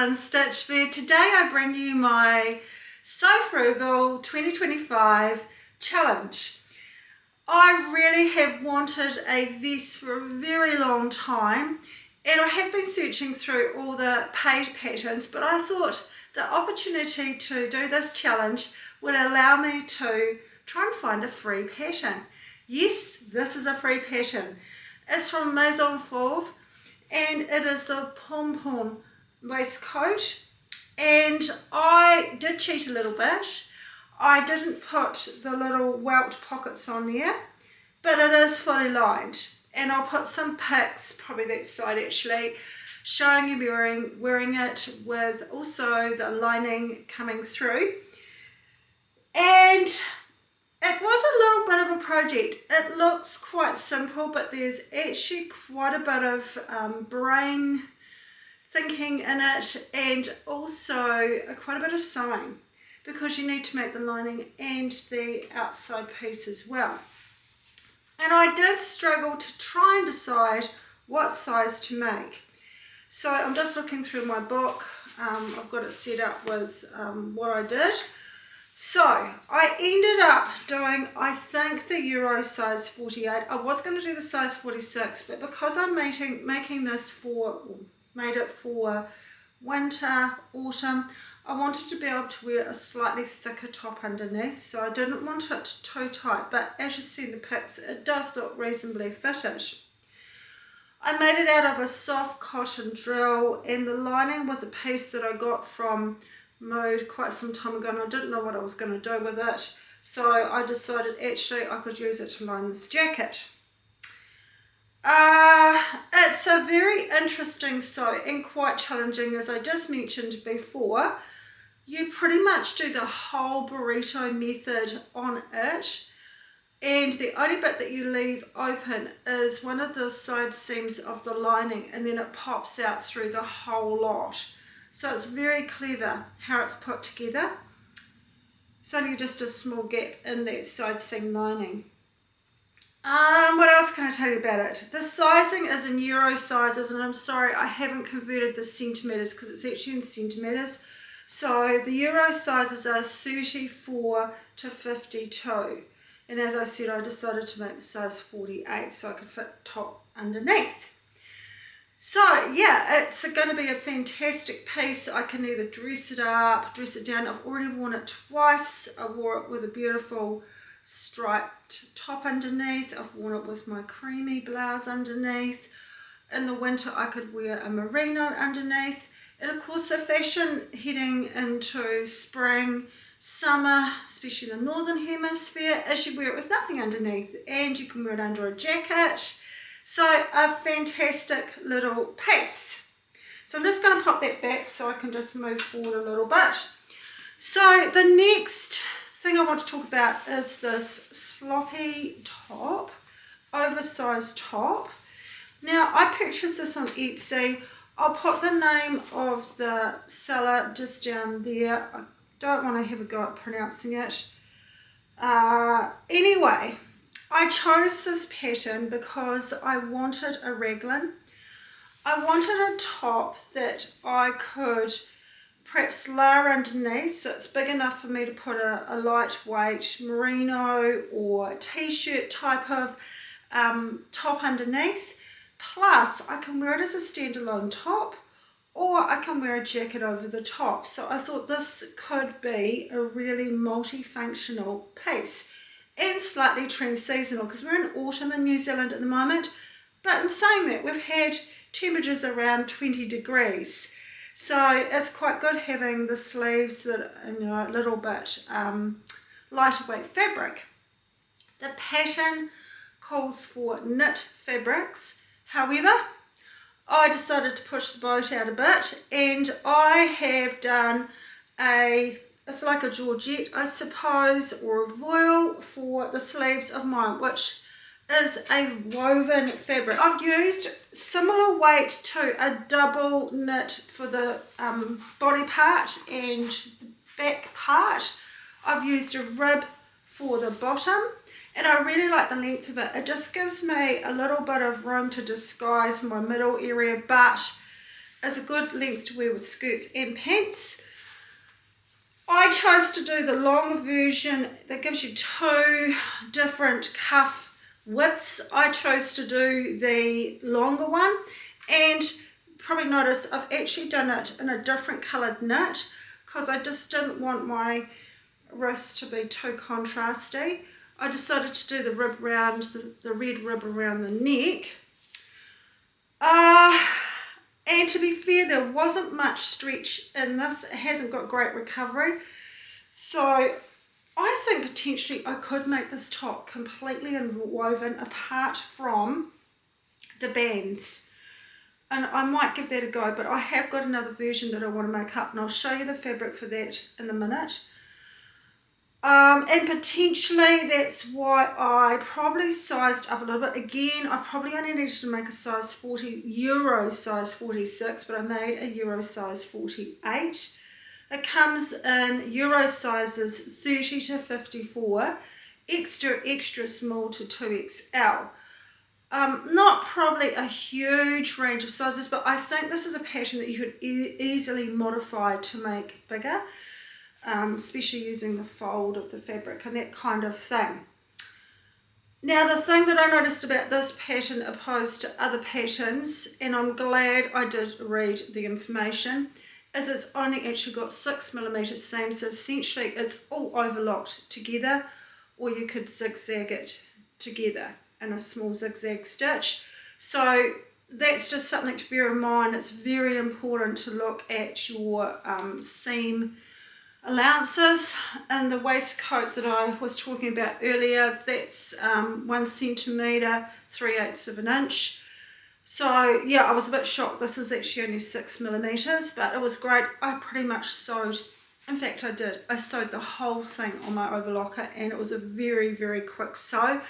One Stitch, where today I bring you my So Frugal 2025 challenge. I really have wanted a vest for a very long time, and I have been searching through all the paid patterns, but I thought the opportunity to do this challenge would allow me to try and find a free pattern. Yes, this is a free pattern. It's from Maison Fauve, and it is the Pompon waistcoat, and I did cheat a little bit. I didn't put the little welt pockets on there, but it is fully lined, and I'll put some pics, probably that side actually, showing you wearing it with also the lining coming through. And it was a little bit of a project. It looks quite simple, but there's actually quite a bit of brain thinking in it, and also quite a bit of sewing, because you need to make the lining and the outside piece as well. And I did struggle to try and decide what size to make. So I'm just looking through my book. I've got it set up with what I did. So I ended up doing, I think, the Euro size 48. I was going to do the size 46, but because I'm making this made it for winter, autumn, I wanted to be able to wear a slightly thicker top underneath, so I didn't want it too tight, but as you see in the pics, it does look reasonably fitted. I made it out of a soft cotton drill, and the lining was a piece that I got from Mode quite some time ago, and I didn't know what I was going to do with it, so I decided actually I could use it to line this jacket. It's a very interesting sew and quite challenging, as I just mentioned before. You pretty much do the whole burrito method on it, and the only bit that you leave open is one of the side seams of the lining, and then it pops out through the whole lot. So it's very clever how it's put together. It's only just a small gap in that side seam lining. What else can I tell you about it? The sizing is in Euro sizes, and I'm sorry I haven't converted the centimetres because it's actually in centimetres. So the Euro sizes are 34 to 52. And as I said, I decided to make the size 48 so I could fit top underneath. So yeah, it's going to be a fantastic piece. I can either dress it up, dress it down. I've already worn it twice. I wore it with a beautiful striped top underneath. I've worn it with my creamy blouse underneath. In the winter I could wear a merino underneath. And of course the fashion heading into spring, summer, especially in the northern hemisphere, is you wear it with nothing underneath, and you can wear it under a jacket. So a fantastic little piece. So I'm just going to pop that back so I can just move forward a little bit. So the next thing I want to talk about is this sloppy top, oversized top. Now I purchased this on Etsy. I'll put the name of the seller just down there. I don't want to have a go at pronouncing it. Anyway, I chose this pattern because I wanted a raglan. I wanted a top that I could perhaps layer underneath, so it's big enough for me to put a lightweight merino or t-shirt type of top underneath. Plus I can wear it as a standalone top, or I can wear a jacket over the top. So I thought this could be a really multifunctional piece, and slightly trans-seasonal, because we're in autumn in New Zealand at the moment. But in saying that, we've had temperatures around 20 degrees. So it's quite good having the sleeves that are a little bit lighter weight fabric. The pattern calls for knit fabrics. However, I decided to push the boat out a bit, and I have done it's like a georgette, I suppose, or a voile for the sleeves of mine, which is a woven fabric. I've used similar weight to a double knit for the body part and the back part. I've used a rib for the bottom, and I really like the length of it. It just gives me a little bit of room to disguise my middle area, but is a good length to wear with skirts and pants. I chose to do the longer version that gives you 2 different cuff widths. I chose to do the longer one, and probably notice I've actually done it in a different coloured knit because I just didn't want my wrist to be too contrasty. I decided to do the rib round, the red rib around the neck. And to be fair, there wasn't much stretch in this. It hasn't got great recovery. So I think potentially I could make this top completely woven apart from the bands. And I might give that a go, but I have got another version that I want to make up, and I'll show you the fabric for that in a minute. And potentially that's why I probably sized up a little bit. Again, I probably only needed to make a size 40, Euro size 46, but I made a Euro size 48. It comes in Euro sizes 30 to 54, extra small to 2XL. Not probably a huge range of sizes, but I think this is a pattern that you could easily modify to make bigger. Especially using the fold of the fabric and that kind of thing. Now the thing that I noticed about this pattern opposed to other patterns, and I'm glad I did read the information, is it's only actually got 6mm seam, so essentially it's all overlocked together, or you could zigzag it together in a small zigzag stitch. So that's just something to bear in mind. It's very important to look at your seam allowances. And the waistcoat that I was talking about earlier, that's 1 centimetre, 3/8 of an inch. So yeah, I was a bit shocked. This was actually only 6mm, but it was great. I pretty much sewed, in fact I did, I sewed the whole thing on my overlocker, and it was a very quick sew.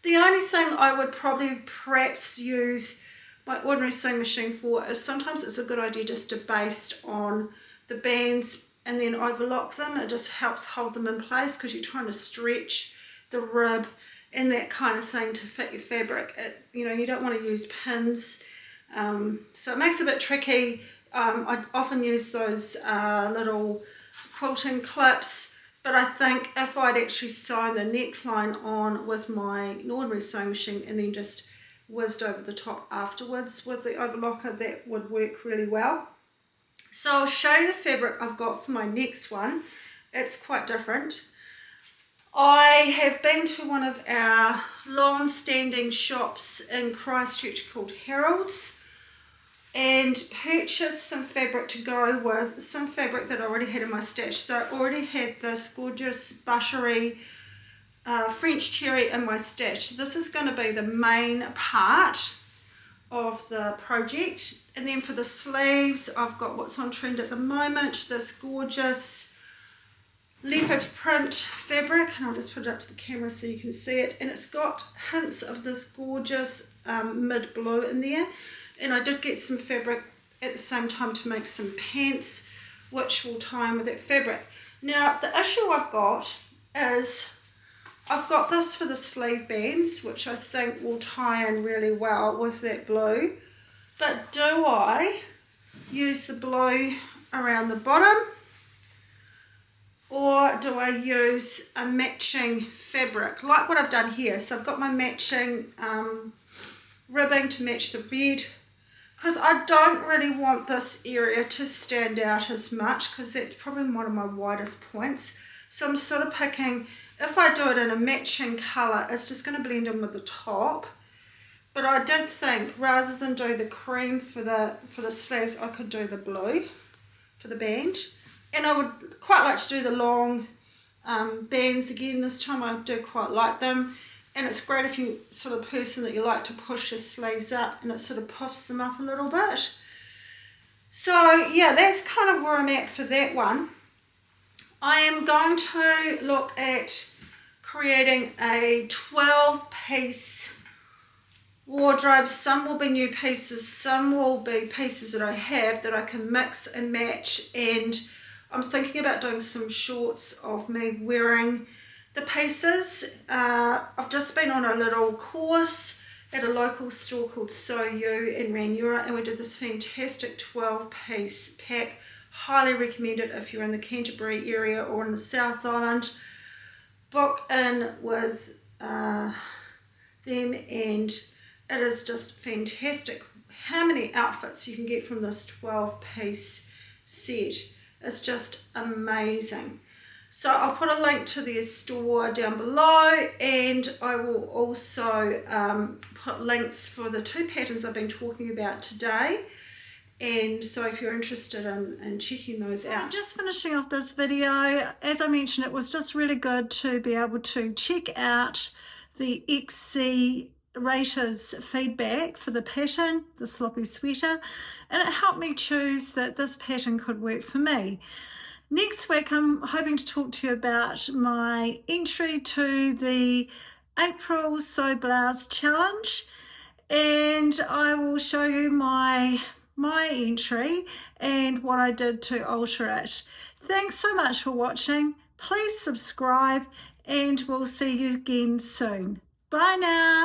The only thing I would probably perhaps use my ordinary sewing machine for is sometimes it's a good idea just to baste on the bands and then overlock them. It just helps hold them in place because you're trying to stretch the rib and that kind of thing to fit your fabric. You don't want to use pins, so it makes it a bit tricky. I often use those little quilting clips, but I think if I'd actually sewn the neckline on with my ordinary sewing machine and then just whizzed over the top afterwards with the overlocker, that would work really well. So I'll show you the fabric I've got for my next one. It's quite different. I have been to one of our long-standing shops in Christchurch called Harold's and purchased some fabric to go with some fabric that I already had in my stash. So I already had this gorgeous buttery French cherry in my stash. This is going to be the main part of the project. And then for the sleeves, I've got what's on trend at the moment, this gorgeous leopard print fabric, and I'll just put it up to the camera so you can see it, and it's got hints of this gorgeous mid blue in there. And I did get some fabric at the same time to make some pants which will tie in with that fabric. Now the issue I've got is I've got this for the sleeve bands, which I think will tie in really well with that blue, but do I use the blue around the bottom, or do I use a matching fabric like what I've done here? So I've got my matching ribbing to match the red, because I don't really want this area to stand out as much because that's probably one of my widest points. So I'm sort of picking, if I do it in a matching colour, it's just going to blend in with the top. But I did think rather than do the cream for the sleeves, I could do the blue for the band. And I would quite like to do the long bands again this time. I do quite like them. And it's great if you're sort of person that you like to push your sleeves up and it sort of puffs them up a little bit. So yeah, that's kind of where I'm at for that one. I am going to look at creating a 12-piece wardrobe. Some will be new pieces, some will be pieces that I have that I can mix and match, and I'm thinking about doing some shorts of me wearing the pieces. I've just been on a little course at a local store called Sew You in Ranura, and we did this fantastic 12-piece pack. Highly recommend it if you're in the Canterbury area or in the South Island. Book in with them, and it is just fantastic how many outfits you can get from this 12-piece set. It's just amazing. So I'll put a link to their store down below, and I will also put links for the 2 patterns I've been talking about today. And so if you're interested in checking those out. Just finishing off this video, as I mentioned, it was just really good to be able to check out the XC raters feedback for the pattern, the sloppy sweater, and it helped me choose that this pattern could work for me. Next week I'm hoping to talk to you about my entry to the April Sew Blouse Challenge, and I will show you my entry and what I did to alter it. Thanks so much for watching. Please subscribe, and we'll see you again soon. Bye now.